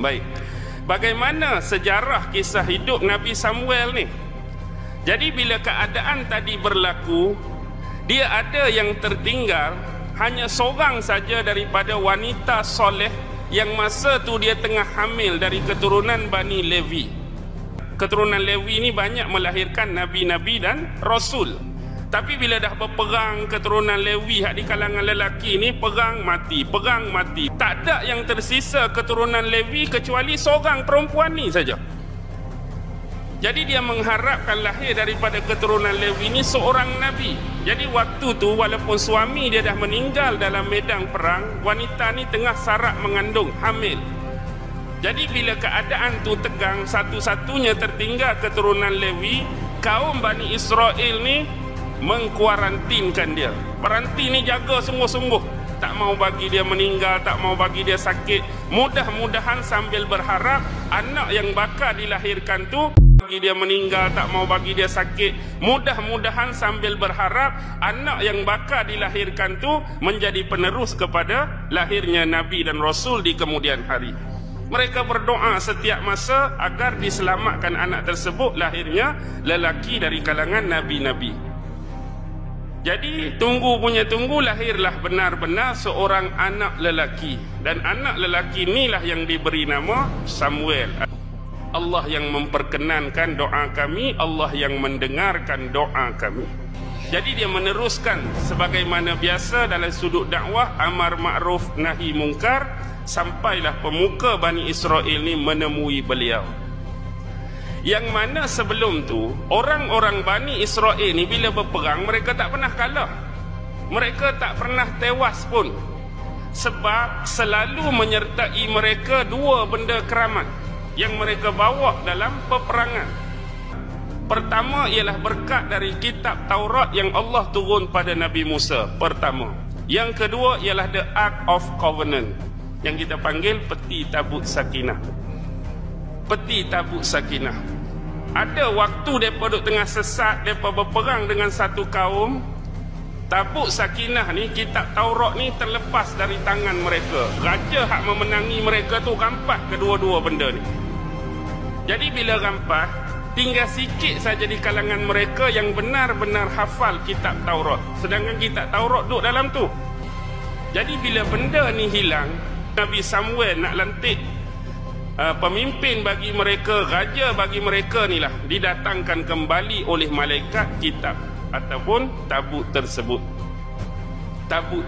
Baik, bagaimana sejarah kisah hidup Nabi Samuel ni? Jadi bila keadaan tadi berlaku, dia ada yang tertinggal, hanya seorang saja daripada wanita soleh yang masa tu dia tengah hamil dari keturunan Bani Levi. Keturunan Levi ni banyak melahirkan nabi-nabi dan rasul. Tapi bila dah berperang keturunan Lewi di kalangan lelaki ni, perang mati. Tak ada yang tersisa keturunan Lewi kecuali seorang perempuan ni saja. Jadi dia mengharapkan lahir daripada keturunan Lewi ni seorang nabi. Jadi waktu tu walaupun suami dia dah meninggal dalam medan perang, wanita ni tengah sarak mengandung, hamil. Jadi bila keadaan tu tegang, satu-satunya tertinggal keturunan Lewi, kaum Bani Israel ni mengkuarantinkan dia. Peranti ni jaga sungguh-sungguh, tak mau bagi dia meninggal, tak mau bagi dia sakit. Mudah-mudahan sambil berharap anak yang bakal dilahirkan tu bagi dia meninggal, tak mau bagi dia sakit. Mudah-mudahan sambil berharap anak yang bakal dilahirkan tu menjadi penerus kepada lahirnya Nabi dan Rasul di kemudian hari. Mereka berdoa setiap masa agar diselamatkan anak tersebut, lahirnya lelaki dari kalangan Nabi-Nabi. Jadi tunggu punya tunggu, lahirlah benar-benar seorang anak lelaki. Dan anak lelaki inilah yang diberi nama Samuel. Allah yang memperkenankan doa kami, Allah yang mendengarkan doa kami. Jadi dia meneruskan sebagaimana biasa dalam sudut dakwah, amar ma'ruf nahi mungkar, sampailah pemuka Bani Israel ni menemui beliau. Yang mana sebelum tu orang-orang Bani Israel ni bila berperang mereka tak pernah kalah, mereka tak pernah tewas pun, sebab selalu menyertai mereka dua benda keramat yang mereka bawa dalam peperangan. Pertama ialah berkat dari kitab Taurat yang Allah turun pada Nabi Musa, pertama. Yang kedua ialah the Ark of Covenant yang kita panggil peti tabut sakinah. Peti tabut sakinah. Ada waktu mereka duduk tengah sesat, mereka berperang dengan satu kaum. Tabut sakinah ni, kitab Taurat ni terlepas dari tangan mereka. Raja hak memenangi mereka tu rampas kedua-dua benda ni. Jadi bila rampas, tinggal sikit saja di kalangan mereka yang benar-benar hafal kitab Taurat. Sedangkan kitab Taurat duduk dalam tu. Jadi bila benda ni hilang, Nabi Samuel nak lantik pemimpin bagi mereka, raja bagi mereka ni lah, didatangkan kembali oleh malaikat kitab ataupun tabut tersebut. Tabut